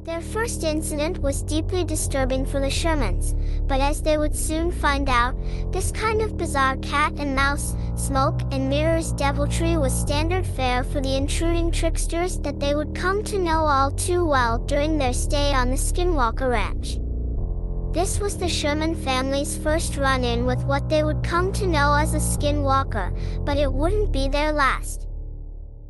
Their first incident was deeply disturbing for the Shermans, but as they would soon find out, this kind of bizarre cat and mouse, smoke and mirrors deviltry was standard fare for the intruding tricksters that they would come to know all too well during their stay on the Skinwalker Ranch. This was the Sherman family's first run-in with what they would come to know as a Skinwalker, but it wouldn't be their last.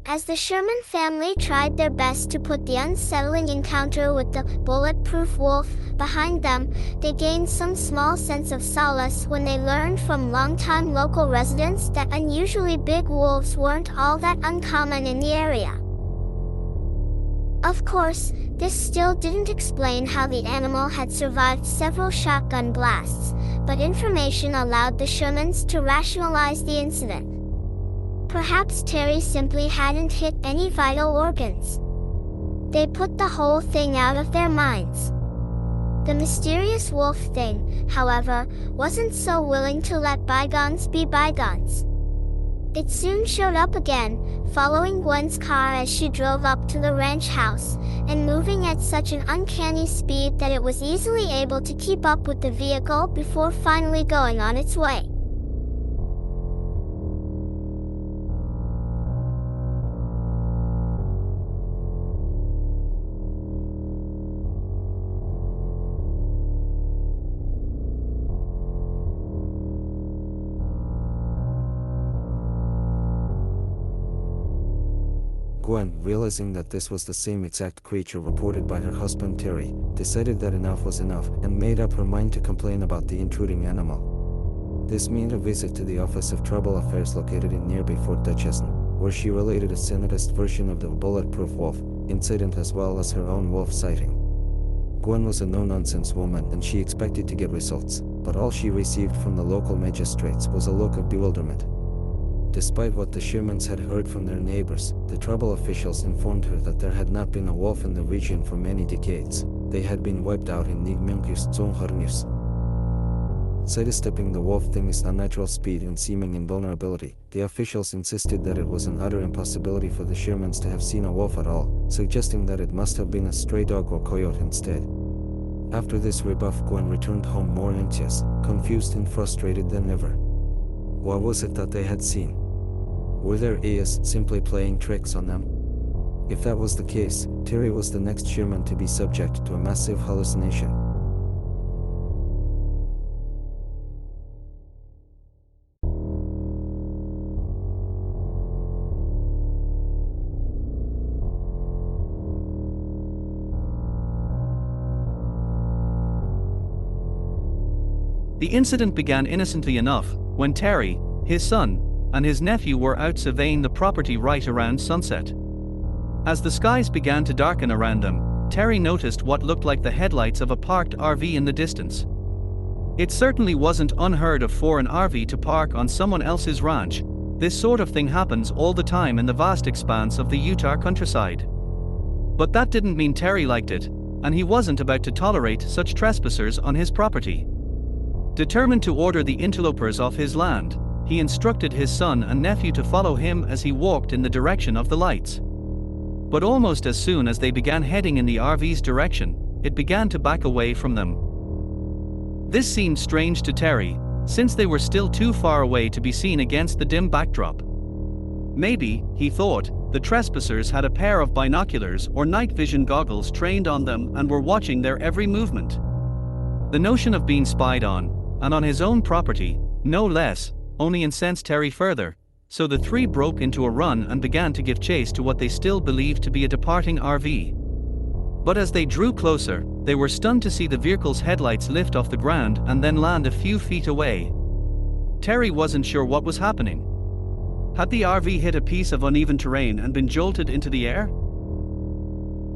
As the Sherman family tried their best to put the unsettling encounter with the bulletproof wolf behind them, they gained some small sense of solace when they learned from longtime local residents that unusually big wolves weren't all that uncommon in the area. Of course, this still didn't explain how the animal had survived several shotgun blasts, but information allowed the Shermans to rationalize the incident. Perhaps Terry simply hadn't hit any vital organs. They put the whole thing out of their minds. The mysterious wolf thing, however, wasn't so willing to let bygones be bygones. It soon showed up again, following Gwen's car as she drove up to the ranch house, and moving at such an uncanny speed that it was easily able to keep up with the vehicle before finally going on its way. Gwen, realizing that this was the same exact creature reported by her husband Terry, decided that enough was enough and made up her mind to complain about the intruding animal. This meant a visit to the Office of Tribal Affairs located in nearby Fort Duchesne, where she related a sanitized version of the bulletproof wolf incident as well as her own wolf sighting. Gwen was a no-nonsense woman and she expected to get results, but all she received from the local magistrates was a look of bewilderment. Despite what the Shermans had heard from their neighbors, the tribal officials informed her that there had not been a wolf in the region for many decades. They had been wiped out in Nigmungus Zonharnius. Sidestepping the wolf thing's unnatural speed and seeming invulnerability, the officials insisted that it was an utter impossibility for the Shermans to have seen a wolf at all, suggesting that it must have been a stray dog or coyote instead. After this rebuff, Gwen returned home more anxious, confused and frustrated than ever. What was it that they had seen? Were their ears simply playing tricks on them? If that was the case, Terry was the next Sherman to be subject to a massive hallucination. The incident began innocently enough, when Terry, his son, and his nephew were out surveying the property right around sunset. As the skies began to darken around them, Terry noticed what looked like the headlights of a parked RV in the distance. It certainly wasn't unheard of for an RV to park on someone else's ranch. This sort of thing happens all the time in the vast expanse of the Utah countryside. But that didn't mean Terry liked it, and he wasn't about to tolerate such trespassers on his property. Determined to order the interlopers off his land, he instructed his son and nephew to follow him as he walked in the direction of the lights. But almost as soon as they began heading in the RV's direction, it began to back away from them. This seemed strange to Terry, since they were still too far away to be seen against the dim backdrop. Maybe, he thought, the trespassers had a pair of binoculars or night vision goggles trained on them and were watching their every movement. The notion of being spied on, and on his own property, no less, only incensed Terry further, so the three broke into a run and began to give chase to what they still believed to be a departing RV. But as they drew closer, they were stunned to see the vehicle's headlights lift off the ground and then land a few feet away. Terry wasn't sure what was happening. Had the RV hit a piece of uneven terrain and been jolted into the air?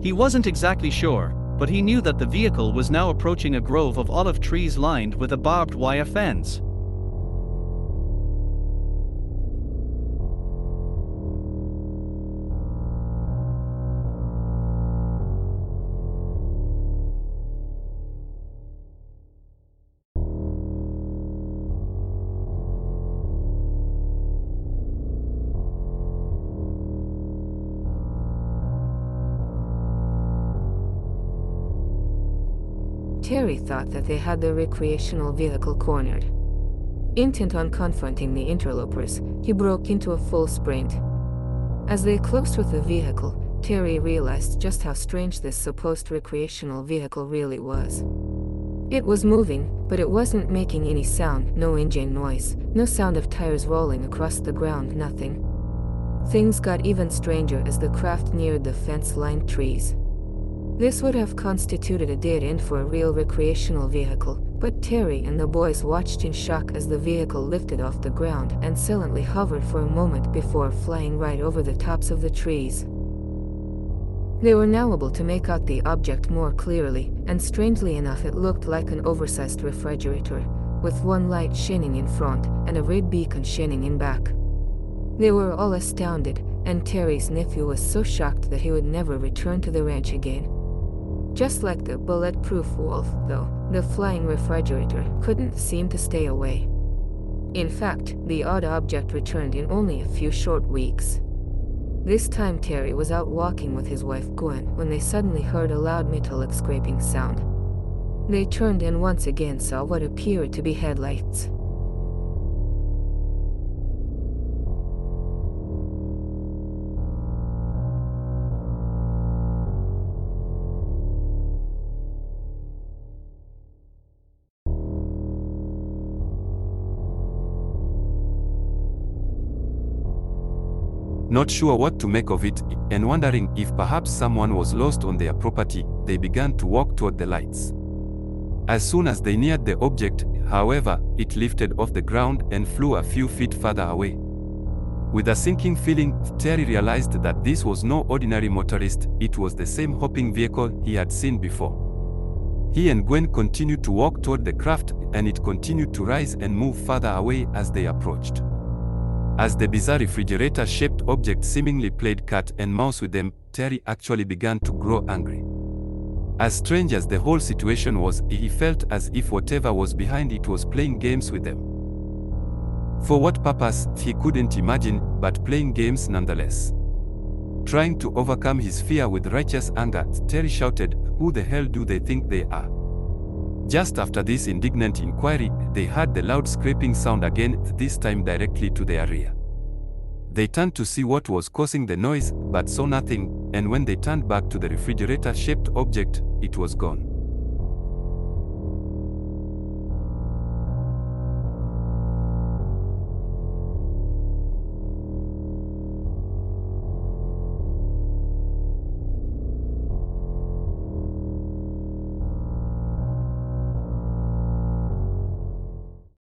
He wasn't exactly sure, but he knew that the vehicle was now approaching a grove of olive trees lined with a barbed wire fence. Terry thought that they had the recreational vehicle cornered. Intent on confronting the interlopers, he broke into a full sprint. As they closed with the vehicle, Terry realized just how strange this supposed recreational vehicle really was. It was moving, but it wasn't making any sound, no engine noise, no sound of tires rolling across the ground, nothing. Things got even stranger as the craft neared the fence-lined trees. This would have constituted a dead end for a real recreational vehicle, but Terry and the boys watched in shock as the vehicle lifted off the ground and silently hovered for a moment before flying right over the tops of the trees. They were now able to make out the object more clearly, and strangely enough it looked like an oversized refrigerator, with one light shining in front and a red beacon shining in back. They were all astounded, and Terry's nephew was so shocked that he would never return to the ranch again. Just like the bulletproof wolf, though, the flying refrigerator couldn't seem to stay away. In fact, the odd object returned in only a few short weeks. This time Terry was out walking with his wife Gwen when they suddenly heard a loud metallic scraping sound. They turned and once again saw what appeared to be headlights. Not sure what to make of it, and wondering if perhaps someone was lost on their property, they began to walk toward the lights. As soon as they neared the object, however, it lifted off the ground and flew a few feet further away. With a sinking feeling, Terry realized that this was no ordinary motorist, it was the same hopping vehicle he had seen before. He and Gwen continued to walk toward the craft, and it continued to rise and move further away as they approached. As the bizarre refrigerator-shaped object seemingly played cat and mouse with them, Terry actually began to grow angry. As strange as the whole situation was, he felt as if whatever was behind it was playing games with them. For what purpose, he couldn't imagine, but playing games nonetheless. Trying to overcome his fear with righteous anger, Terry shouted, "Who the hell do they think they are?" Just after this indignant inquiry, they heard the loud scraping sound again, this time directly to their rear. They turned to see what was causing the noise, but saw nothing, and when they turned back to the refrigerator-shaped object, it was gone.